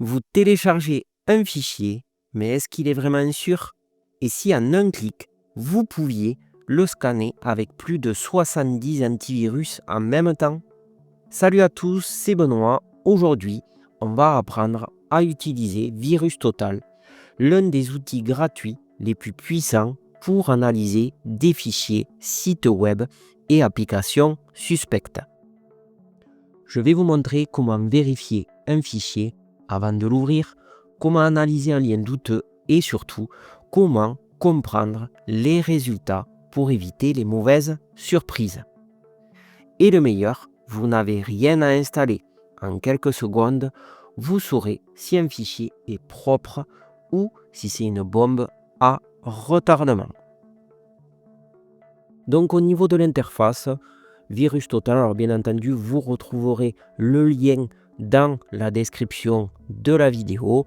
Vous téléchargez un fichier, mais est-ce qu'il est vraiment sûr? Et si en un clic, vous pouviez le scanner avec plus de 70 antivirus en même temps? Salut à tous, c'est Benoît. Aujourd'hui, on va apprendre à utiliser VirusTotal, l'un des outils gratuits les plus puissants pour analyser des fichiers, sites web et applications suspectes. Je vais vous montrer comment vérifier un fichier avant de l'ouvrir, comment analyser un lien douteux et surtout comment comprendre les résultats pour éviter les mauvaises surprises. Et le meilleur, vous n'avez rien à installer. En quelques secondes, vous saurez si un fichier est propre ou si c'est une bombe à retardement. Donc au niveau de l'interface, VirusTotal, alors bien entendu, vous retrouverez le lien dans la description de la vidéo.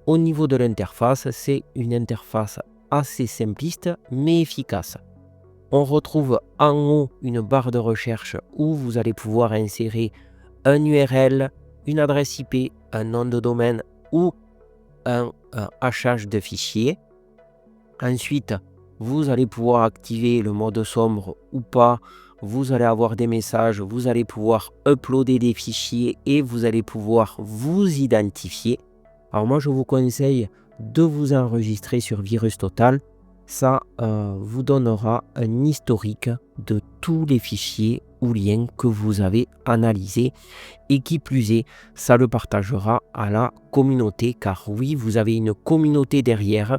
Au niveau de l'interface, c'est une interface assez simpliste mais efficace. On retrouve en haut une barre de recherche où vous allez pouvoir insérer un URL, une adresse IP, un nom de domaine ou un hachage de fichiers. Ensuite, vous allez pouvoir activer le mode sombre ou pas. Vous allez avoir des messages, vous allez pouvoir uploader des fichiers et vous allez pouvoir vous identifier. Alors moi, je vous conseille de vous enregistrer sur VirusTotal. Ça vous donnera un historique de tous les fichiers ou liens que vous avez analysés. Et qui plus est, ça le partagera à la communauté. Car oui, vous avez une communauté derrière.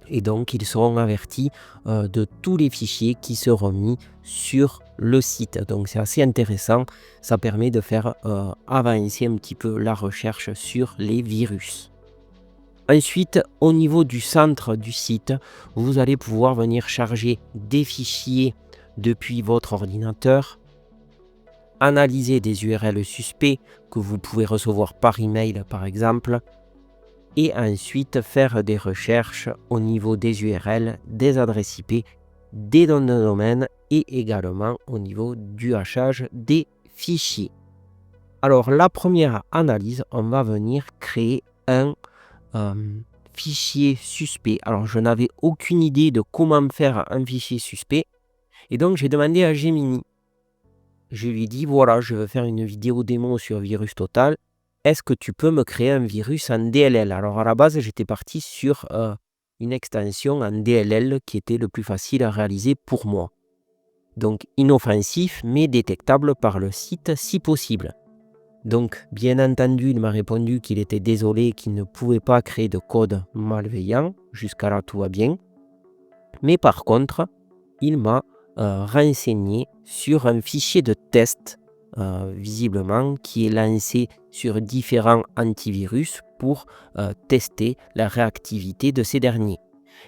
Et donc, ils seront avertis de tous les fichiers qui seront mis sur le site. Donc, c'est assez intéressant. Ça permet de faire avancer un petit peu la recherche sur les virus. Ensuite, au niveau du centre du site, vous allez pouvoir venir charger des fichiers depuis votre ordinateur, analyser des URL suspects que vous pouvez recevoir par email par exemple, et ensuite faire des recherches au niveau des URL, des adresses IP, des noms de domaine et également au niveau du hachage des fichiers. Alors la première analyse, on va venir créer un fichier suspect. Alors je n'avais aucune idée de comment faire un fichier suspect et donc j'ai demandé à Gemini. Je lui ai dit voilà, je veux faire une vidéo démo sur VirusTotal. Est-ce que tu peux me créer un virus en DLL? Alors à la base, j'étais parti sur une extension en DLL qui était le plus facile à réaliser pour moi. Donc inoffensif mais détectable par le site si possible. Donc bien entendu, il m'a répondu qu'il était désolé, qu'il ne pouvait pas créer de code malveillant. Jusqu'à là, tout va bien. Mais par contre, il m'a renseigné sur un fichier de test visiblement, qui est lancé sur différents antivirus pour tester la réactivité de ces derniers.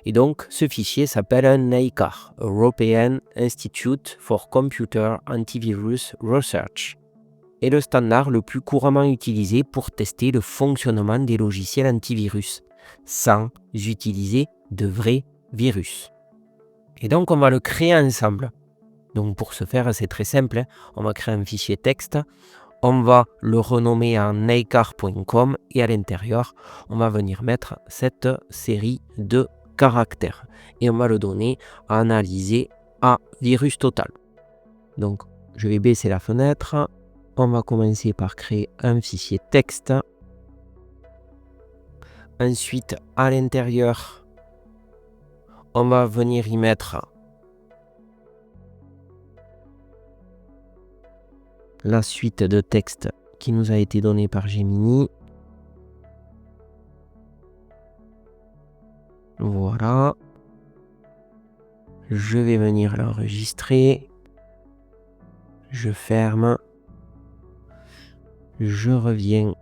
Et donc, ce fichier s'appelle un EICAR, European Institute for Computer Antivirus Research, est le standard le plus couramment utilisé pour tester le fonctionnement des logiciels antivirus, sans utiliser de vrais virus. Et donc, on va le créer ensemble. Donc pour ce faire, c'est très simple, hein. On va créer un fichier texte, on va le renommer en eicar.com et à l'intérieur, on va venir mettre cette série de caractères et on va le donner à analyser à VirusTotal. Donc je vais baisser la fenêtre, on va commencer par créer un fichier texte. Ensuite, à l'intérieur, on va venir y mettre la suite de texte qui nous a été donnée par Gemini. Voilà. Je vais venir l'enregistrer. Je ferme. Je reviens.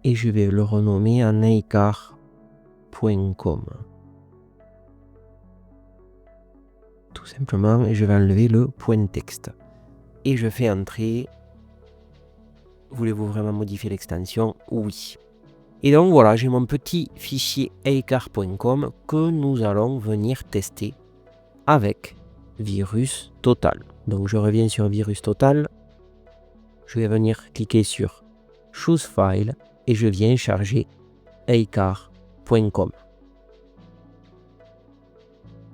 Et je vais le renommer en eicar.com. Tout simplement, et je vais enlever le point texte. Et je fais entrer. Voulez-vous vraiment modifier l'extension? Oui. Et donc voilà, j'ai mon petit fichier eicar.com que nous allons venir tester avec VirusTotal. Donc je reviens sur VirusTotal. Je vais venir cliquer sur Choose File et je viens charger eicar.com.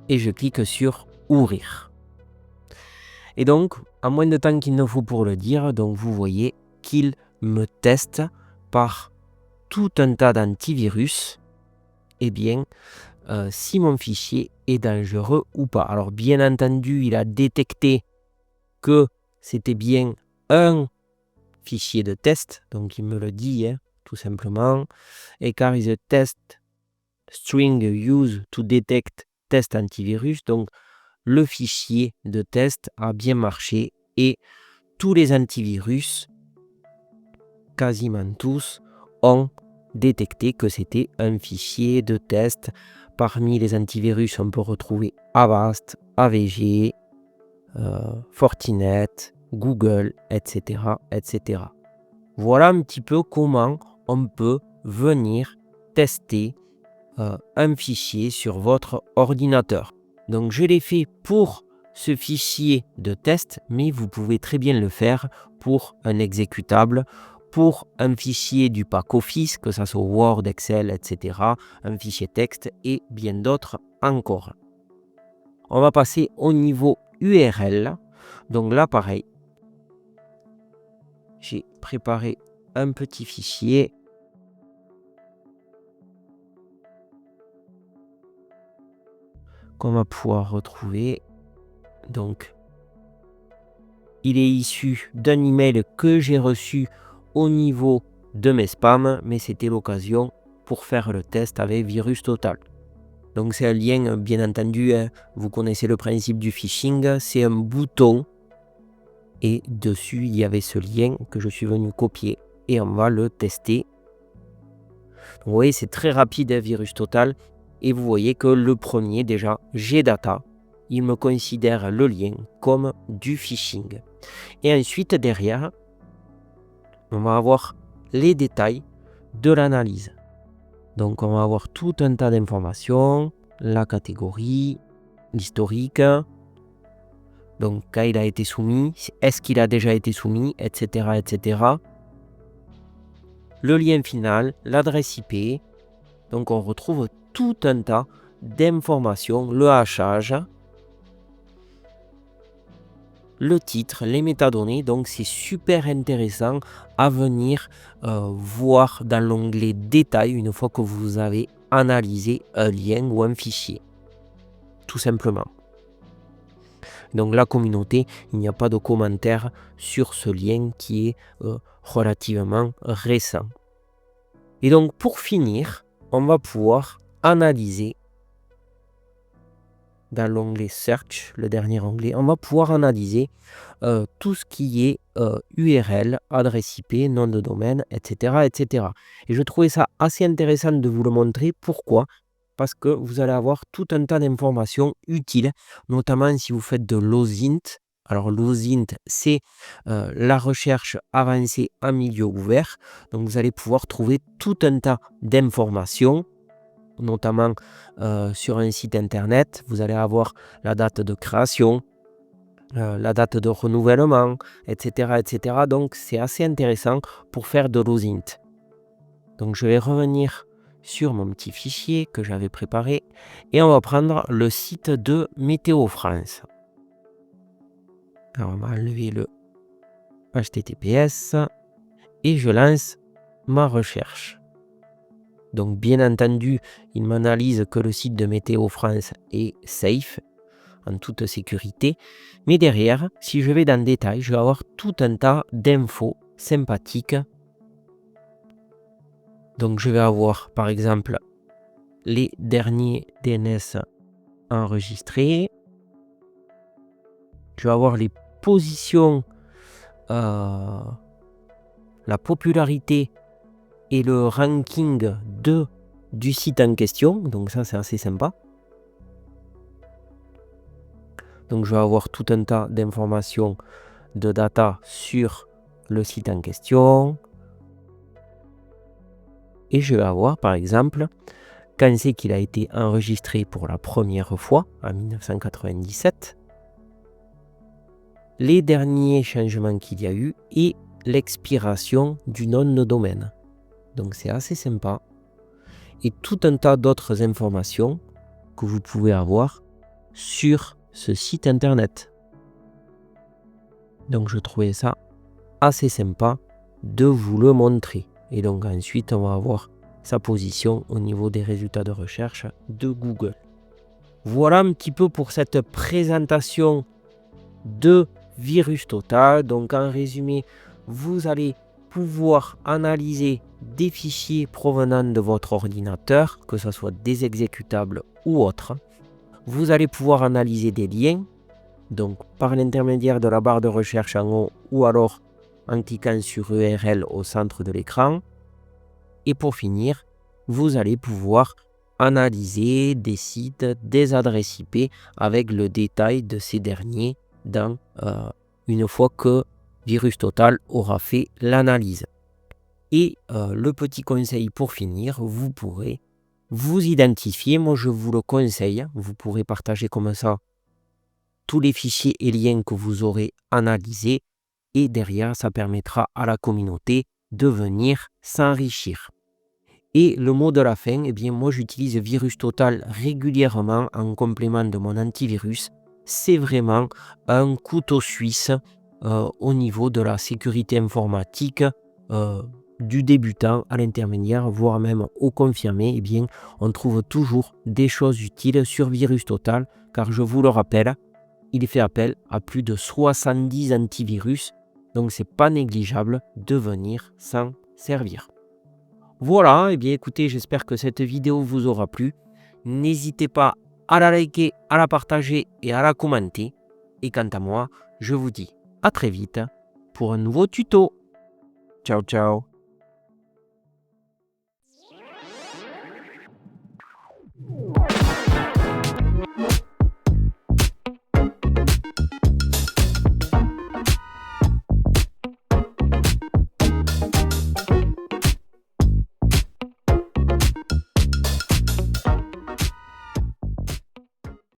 Et je clique sur ouvrir. Et donc, en moins de temps qu'il ne faut pour le dire, donc vous voyez qu'il me teste par tout un tas d'antivirus, eh bien, si mon fichier est dangereux ou pas. Alors, bien entendu, il a détecté que c'était bien un fichier de test, donc il me le dit, tout simplement. Eicar is a test string used to detect test antivirus, donc le fichier de test a bien marché et tous les antivirus, quasiment tous, ont détecté que c'était un fichier de test. Parmi les antivirus, on peut retrouver Avast, AVG, Fortinet, Google, etc., etc. Voilà un petit peu comment on peut venir tester un fichier sur votre ordinateur. Donc je l'ai fait pour ce fichier de test, mais vous pouvez très bien le faire pour un exécutable, pour un fichier du pack Office, que ce soit Word, Excel, etc., un fichier texte et bien d'autres encore. On va passer au niveau URL. Donc là, pareil, j'ai préparé un petit fichier qu'on va pouvoir retrouver. Donc, il est issu d'un email que j'ai reçu au niveau de mes spams, mais c'était l'occasion pour faire le test avec VirusTotal. Donc c'est un lien, bien entendu, vous connaissez le principe du phishing, c'est un bouton et dessus il y avait ce lien que je suis venu copier et on va le tester. Donc, vous voyez, c'est très rapide, VirusTotal, et vous voyez que le premier déjà, Gdata, il me considère le lien comme du phishing. Et ensuite derrière, on va avoir les détails de l'analyse. Donc on va avoir tout un tas d'informations, la catégorie, l'historique, donc quand il a été soumis, est-ce qu'il a déjà été soumis, etc., etc. Le lien final, l'adresse IP, donc on retrouve tout un tas d'informations, le hachage, le titre, les métadonnées, donc c'est super intéressant à venir voir dans l'onglet détail une fois que vous avez analysé un lien ou un fichier, tout simplement. Donc la communauté, il n'y a pas de commentaire sur ce lien qui est relativement récent. Et donc pour finir, on va pouvoir analyser dans l'onglet Search, le dernier onglet, on va pouvoir analyser tout ce qui est URL, adresse IP, nom de domaine, etc., etc. Et je trouvais ça assez intéressant de vous le montrer. Pourquoi ? Parce que vous allez avoir tout un tas d'informations utiles, notamment si vous faites de l'OSINT. Alors l'OSINT, c'est la recherche avancée en milieu ouvert. Donc vous allez pouvoir trouver tout un tas d'informations, notamment sur un site internet. Vous allez avoir la date de création, la date de renouvellement, etc., etc. Donc c'est assez intéressant pour faire de l'OSINT. Donc je vais revenir sur mon petit fichier que j'avais préparé et on va prendre le site de Météo France. Alors on va enlever le HTTPS et je lance ma recherche. Donc bien entendu, il m'analyse que le site de Météo France est safe, en toute sécurité. Mais derrière, si je vais dans le détail, je vais avoir tout un tas d'infos sympathiques. Donc je vais avoir par exemple les derniers DNS enregistrés. Je vais avoir les positions, la popularité et le ranking du site en question. Donc ça c'est assez sympa. Donc je vais avoir tout un tas d'informations, de data sur le site en question. Et je vais avoir par exemple quand c'est qu'il a été enregistré pour la première fois en 1997, les derniers changements qu'il y a eu et l'expiration du nom de domaine. donc c'est assez sympa. Et tout un tas d'autres informations que vous pouvez avoir sur ce site internet. Donc je trouvais ça assez sympa de vous le montrer. Et donc ensuite on va avoir sa position au niveau des résultats de recherche de Google. Voilà un petit peu pour cette présentation de VirusTotal. Donc en résumé, vous allez pouvoir analyser des fichiers provenant de votre ordinateur, que ce soit des exécutables ou autres. Vous allez pouvoir analyser des liens, donc par l'intermédiaire de la barre de recherche en haut ou alors en cliquant sur URL au centre de l'écran. Et pour finir, vous allez pouvoir analyser des sites, des adresses IP avec le détail de ces derniers une fois que VirusTotal aura fait l'analyse. Et le petit conseil pour finir, vous pourrez vous identifier. Moi, je vous le conseille. Vous pourrez partager comme ça tous les fichiers et liens que vous aurez analysés. Et derrière, ça permettra à la communauté de venir s'enrichir. Et le mot de la fin, eh bien, moi, j'utilise VirusTotal régulièrement en complément de mon antivirus. C'est vraiment un couteau suisse au niveau de la sécurité informatique du débutant à l'intermédiaire, voire même au confirmé. Eh bien, on trouve toujours des choses utiles sur VirusTotal, car je vous le rappelle, il fait appel à plus de 70 antivirus, donc c'est pas négligeable de venir s'en servir. Voilà, et bien écoutez, j'espère que cette vidéo vous aura plu. N'hésitez pas à la liker, à la partager et à la commenter. Et quant à moi, je vous dis à très vite pour un nouveau tuto. Ciao, ciao.